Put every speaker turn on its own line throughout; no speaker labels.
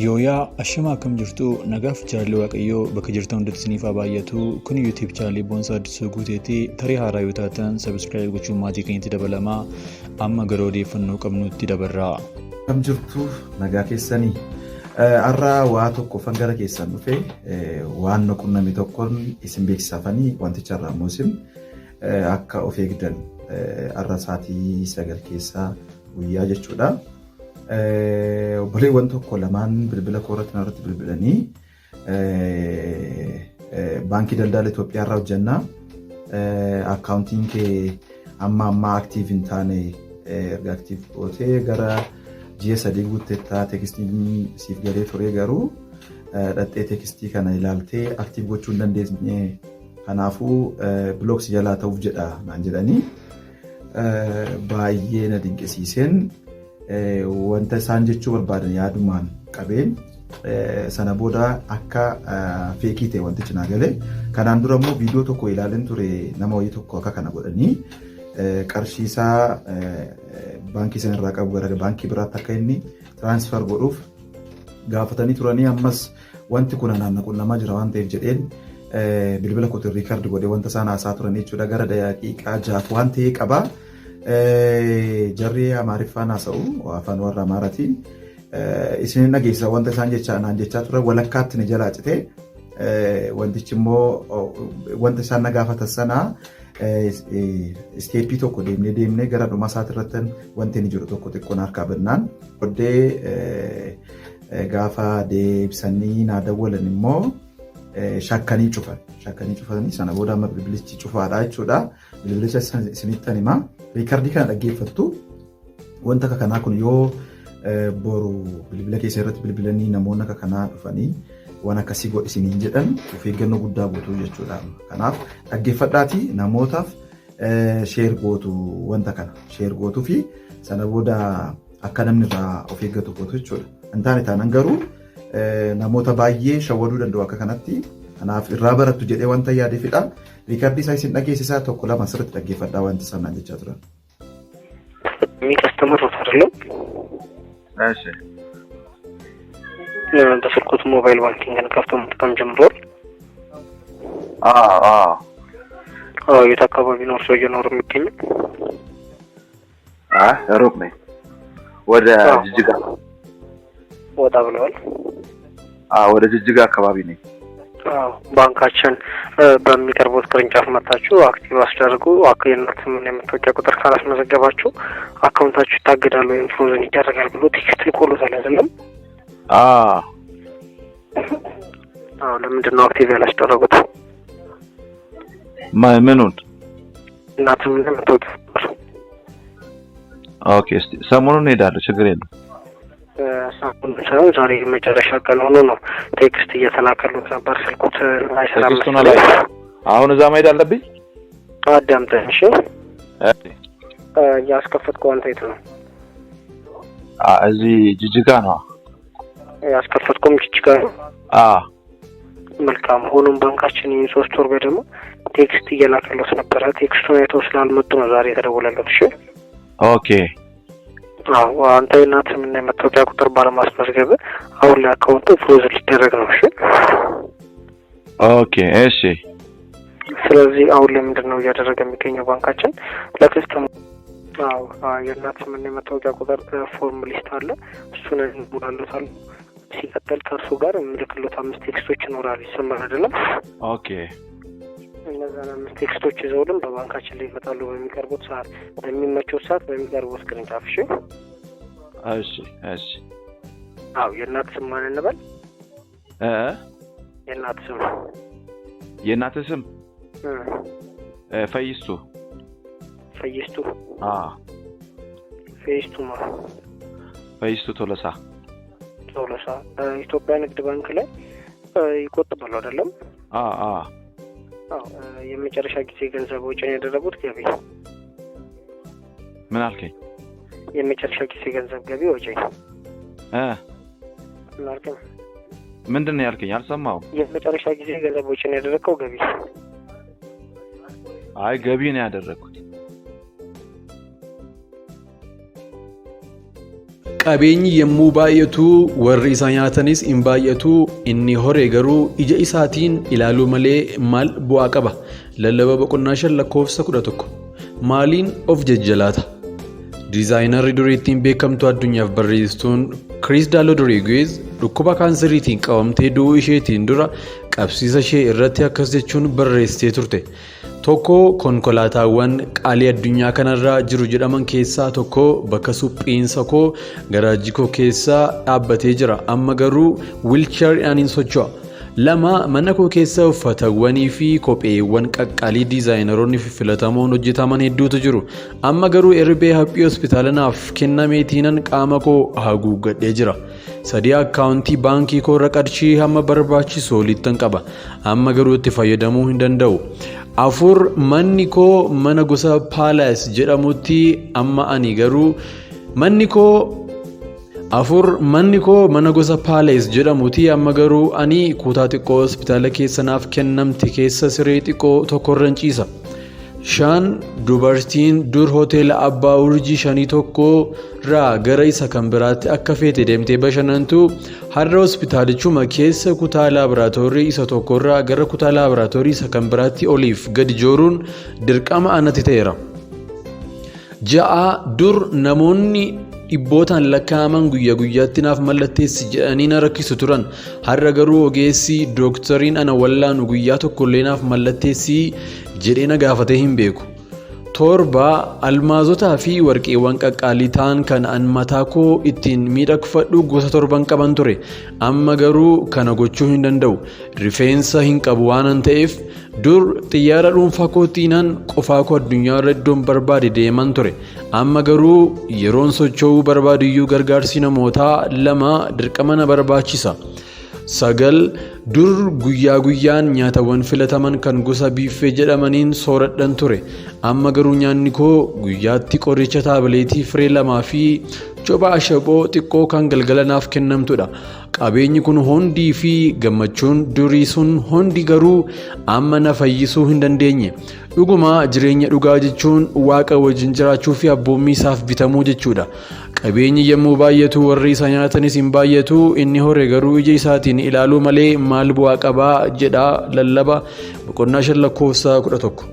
Yooyaa ashamaa akkam jirtu nagaaf jaalli waaqayyoo bakka jirtan hundatti isiniif haa baay'atu. Kun YouTube channel Boonsaa Addisuu Guuteetii tarii haaraa yoo taatan subscribe gochuun maatii keenyatti dabalamaa amma gara odeeffannoo qabnutti dabarraa.
Akkam jirtu nagaa keessanii har'a waa tokko fangara keessan dhufe waan qunname tokkoon isin beeksisafanii wanticha irraa moosin akka of eegdan har'a sa'aatii 9 keessaa guyyaa jechuudha. Obboleewwan tokko lamaan bilbila koorratti narratti bilbilanii baankii daldala Itoophiyaa irraa hojjannaa akkaawuntiin kee amma aktiiv hin taane erga aktiiv gootee gara ji'a 3 guutteettaa teekistiin siif galee ture garuu dhattee teekistii kana ilaaltee aktiiv gochuu hin dandeenye kanaafuu bilooksii jalaa ta'uuf jedha naan jedhanii baay'ee na dinqisiiseen. Wanta isaan jechuu barbaadan yaadumaan qabeen sana booda akka feekii ta'e wantichi naa galee kanaan dura immoo viidiyoo tokko ilaaleen ture nama wayii tokko akka kana godhanii qarshiisaa baankii sana irraa qabu gara baankii biraatti akka inni tiraansfer godhuuf gaafatanii turanii ammas wanti kun naannoo qunnamaa jira waan ta'eef jedheen bilbila kootiin riikaardi godhee wanta isaan haasaa turan jechuudha gara daqiiqaa 6 waan ta'ee qaba. Jarri Amaariffaan haasa'u afaan warra Amaaraatiin isin dhageessa wanta isaan jechaa ture walakkaatti ni jalaa cite wantichi immoo wanta isaan gaafatan sana isteeppii tokko deemnee gara dhuma isaati irratti wanti ni jiru tokko xiqqoon harkaa bannaan booddee gaafa deebisanii naa dawwalan immoo shakkanii cufanii sana booda amma bilbilichi cufaadha jechuudha. Bilbilicha isinittan himaa riikaardii kana dhaggeeffattu wanta akka kanaa kun yoo boru bilbila keessa irratti bilbilanii namoonni akka kanaa dhufanii waan akkasii godhisiniin jedhan of eeggannoo guddaa gootu jechuudha. Kanaaf dhaggeeffadhaatii namootaaf sheer gootu wanta kana sheer gootuu fi sana booda akka namni irraa of eeggatu gootu jechuudha. Hin taane taanaan garuu namoota baay'ee shawwaduu danda'u akka kanatti kanaaf irraa barattu jedhee wanta yaadeefidha. Riikaardii isaa isin dhageessisaa tokko lama sirriitti dhaggeeffadhaa wanti isaan naan jechaa turan.
Mi kaስተመሮች አይደለም?
እሺ
በስልኩት ሞባይል ባንኪንግን ከፍቶ መጠቀም ጀምሯል። የት አካባቢ ነው እርሶ እየኖሩ የሚገኘው?
ሩቅ ነኝ። ወደ ጅጅጋ
ወጣ ብለዋል?
ወደ ጅጅጋ አካባቢ ነኝ።
ባንካችን በሚቀርቡት ቅርንጫፍ መጣችሁ አክቲቭ አስደርጉ። የእናንተም የመታወቂያ ቁጥር ካላስመዘገባችሁ አካውንታችሁ ይታገዳል ወይም ፍሮዝን ይደረጋል ብሎ ቴክስት ልኮልዎታል አይደለም? ለምንድን ነው አክቲቭ ያላስደረጉት?
ምኑን?
እናንተም የመታወቂያ ቁጥር።
ኦኬ ሰሞኑን እሄዳለሁ ችግር የለም።
ዛሬ መጨረሻ ቀን ሆኖ ነው ቴክስት እየተላከሉት ነበር ስልኩት አይሰራም።
አሁን እዛ መሄድ አለብኝ?
አዳምጠኝ እሺ። ያስከፈትከው አንተ የት ነው?
እዚህ ጅጅጋ ነው።
ያስከፈትከውም ጅጅጋ ነው? መልካም። ሆኖም ባንካችን 3 ወር በደሞ ቴክስት እየላከሉት ነበር። ቴክስቱን አይተው ስላልመጡ ነው ዛሬ የተደወለለት። እሺ
ኦኬ።
አንተ እናትም እና የመታወቂያ ቁጥር ባለማስመዝገብ አሁን ላይ አካውንቱ ፍሮዝ ሊደረግ ነው። እሺ
ኦኬ እሺ።
ስለዚህ አሁን ላይ ምንድነው እያደረገ የሚገኘው ባንካችን ለከስተመር የእናትም እና የመታወቂያ ቁጥር ፎርም ሊስት አለ እሱን እንሙላሉታል። ሲቀጥል ከእርሱ ጋር ምልክሎት 5 ቴክስቶች ይኖራሉ። ይሰማል አይደለም?
ኦኬ።
እነዛን 5 ቴክስቶች ይዘውልን በባንካችን ላይ ይመጣሉ በሚቀርቡት ሰዓት በሚመቸው ሰዓት በሚቀርቡት ቅርንጫፍ። እሺ
እሺ እሺ።
የእናት ስም ማን እንበል? የእናት ስም
ፈይስቱ ፈይስቱ ቶለሳ
ኢትዮጵያ ንግድ ባንክ ላይ ይቆጥባሉ አይደለም? የመጨረሻ ጊዜ ገንዘብ ወጪ ያደረጉት ገቢ
ምን አልከኝ?
የመጨረሻ ጊዜ ገንዘብ ገቢ ወጪ ማለትም
ምንድነው ያልከኝ? አልሰማሁም።
የመጨረሻ ጊዜ ገንዘብ ወጪ ያደረከው ገቢ?
አይ ገቢ ነው ያደረኩት።
qabeenyi yommuu baay'atu warri isa nyaatanis hin baay'atu inni horee garuu ija isaatiin ilaaluu malee maal bu'aa qaba. Lallaba boqonnaa 5:11 maaliin of jajjalaata? Diizaayinarri durii ittiin beekamtuu addunyaaf barreessituun Kirisdaal Rodriguez dhukkuba kaanseriitiin qabamtee du'uu isheetiin dura qabsiisa ishee irratti akkas jechuun barreessitee turte. Tokko konkolaataawwan qaalii addunyaa kanarra jiru jedhaman keessaa tokko bakka suphiinsa koo garaajii koo keessa dhaabbatee jira. Amma garuu wiilcheeriidhaan hin socho'a. 2 mana koo keessa uffatawwanii fi kopheewwan qaqqaalii diizaayineroonni filatamoon hojjetaman hedduutu jiru. Amma garuu erbee haphii hospitaala naaf kennameetiinan qaama koo haguuggadhee jira. 3 akkaawuntii baankii koo irra qarshii hamma barbaachisu olittan qaba. Amma garuu itti fayyadamuu hin danda'u. 4 manni koo mana gosa paalaas jedhamutti amma ani garuu manni koo mana gosa paalaas jedhamutti amma garuu ani kutaa xiqqoo hospitaala keessa naaf kennamte keessa siree xiqqoo tokkorra ciisa. 5 dubartiin dur hoteela abbaa urjii 5 irraa gara isa kan biraatti akka feete deemtee bashannantu har'a hospitaalichuma keessa kutaa laaboraatoorii isa tokkorraa gara kutaa laaboraatoorii isa kan biraatti oliif gadi jooruun dirqama anatti ta'eera. 6 dur namoonni dhibbootaan lakkaa'aman guyyaa guyyaatti naaf mallatteessi jedhanii na rakkisu turan. Har'a garuu ogeessi dooktariin ana wallaanu guyyaa tokkollee naaf mallatteessi jedhee na gaafatee hin beeku. 7 almaazotaa fi warqeewwan qaqqaalii ta'an kan an mataa koo ittiin miidhagfadhu gosa 7 qaban ture. Amma garuu kana gochuu hin danda'u. Rifeensa hin qabu waanan ta'eef dur xiyyaara dhuunfaa kootiinan qofaa koo addunyaa irra iddoon barbaade deeman ture. Amma garuu yeroon socho'uu barbaaduyyuu gargaarsi namootaa 2 dirqama na barbaachisa. 9 dur guyyaa guyyaan nyaatawwan filataman kan gosa biiffee jedhamaniin sooradhan ture. Amma garuu nyaanni koo guyyaatti qoricha taabileetii firee 2 fi copha ashaboo xiqqoo kan galgala naaf kennamtudha. Qabeenyi kun hondii fi gammachuun durii sun hundi garuu amma na fayyisuu hin dandeenye. Dhuguma jireenya dhugaa jechuun waaqa wajjin jiraachuu fi abboommii isaaf bitamuu jechuudha. Qabeenyi yommuu baay'atu warri isa nyaatanis hin baay'atu inni horee garuu ija isaatiin ilaaluu malee maal bu'aa qabaa jedha lallaba boqonnaa 5:11.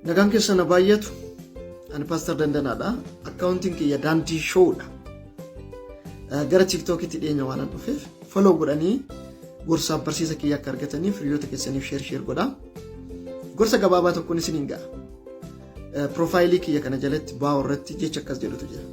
Nagaan keessan baay'atu ani Pastor Dandanaadha. Akkaawuntiin kiyya Daandii Showdha. Gara TikTokitti dhiyeenya waan dhufeef follow godhanii gorsaaf barsiisa kiyya akka argataniif hiriyoota keessaniif share godha. Gorsa gabaabaa tokkoon isin hin ga'a. Profaayilii kiyya kana jalatti baa'u irratti jecha akkas jedhutu jira.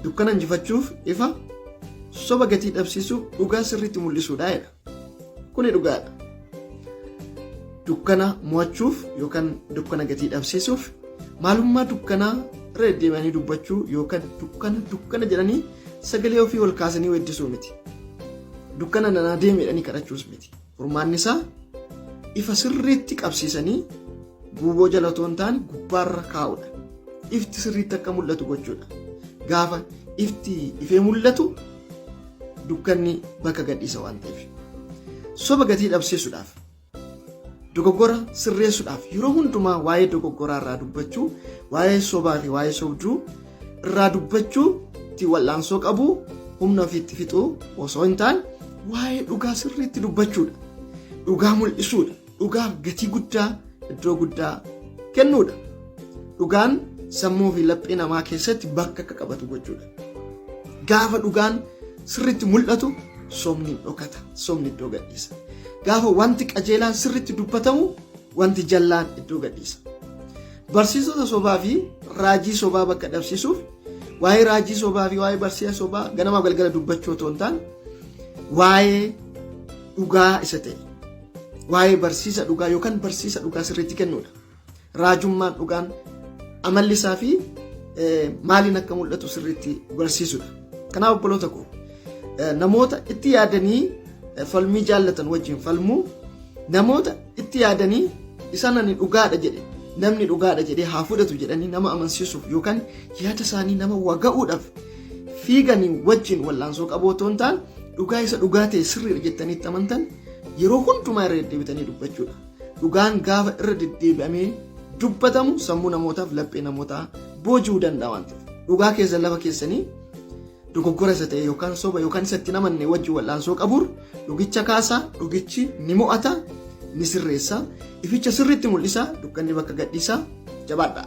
Dukkana injifachuuf ifa, soba gatii dhabsiisuuf dhugaa sirriitti mul'isuudha jedha. Kuni dhugaadha. Dukkana mo'achuuf yookaan dukkana gatii dhabsiisuuf maalummaa dukkanaa irra deddeebi'anii dubbachuu yookaan dukkana jedhanii sagalee ofii ol kaasanii weeddisuu miti. Dukkana nanaa deemedhanii kadhachuus miti. Furmaanni isaa ifa sirriitti qabsiisanii guuboo jalatoon ta'an gubbaarra kaa'uudha. Ifti sirriitti akka mul'atu gochuudha. Gaafa ifti ifee mul'atu dukkanni bakka gadhiisa waan ta'eef. Soba gatii dhabsiisuudhaaf dogoggora sirreessuudhaaf yeroo hundumaa waa'ee dogoggoraa irraa dubbachuu, waa'ee sobaa fi waa'ee sobduu irraa dubbachuu itti wal'aansoo qabu humna ofiitti fixuu osoo hin taane waa'ee dhugaa sirriitti dubbachuudha. Dhugaa mul'isuudha. Dhugaa gatii guddaa iddoo guddaa kennuudha. dhugaan sammuu fi laphee namaa keessatti bakka akka qabatu gochuudha. Gaafa dhugaan sirriitti mul'atu sobni dhokata, sobni iddoo gadhiisa. Gaafa wanti qajeelaan sirriitti dubbatamu wanti jallaan iddoo gadhiisa. Barsiisota sobaa fi raajii sobaa bakka dhabsiisuuf waa'ee raajii sobaa fi waa'ee barsiisa sobaa ganama galgala dubbachuu otoo hin taane waa'ee dhugaa isa ta'e waa'ee barsiisa dhugaa yookaan barsiisa dhugaa sirriitti kennuudha. Raajummaan dhugaan amalli isaa fi maaliin akka mul'atu sirriitti barsiisudha. Kanaaf obboloota koo namoota itti yaadanii falmii jaallatan wajjin falmuu, namoota itti yaadanii isaan ani dhugaadha jedhe namni dhugaadha jedhee haa fudhatu jedhanii nama amansiisuuf yookaan yaada isaanii nama waga'uudhaaf fiiganii wajjin wallaansoo qabu otoo hin taane dhugaa isa dhugaa ta'e sirriidha jettanii itti amantan yeroo hundumaa irra deddeebitanii dubbachuudha. Dhugaan gaafa irra deddeebi'amee dubbatamu sammuu namootaaf laphee namootaa booji'uu danda'a waan ta'eef dhugaa keessan lafa keessanii dogoggora isa ta'e yookaan soba yookaan isatti namanne wajjin wallaansoo qabuur dhugicha kaasaa, dhugichi ni mo'ata, ni sirreessa, ificha sirriitti mul'isa, dukkanni bakka gadhiisa, jabaadha.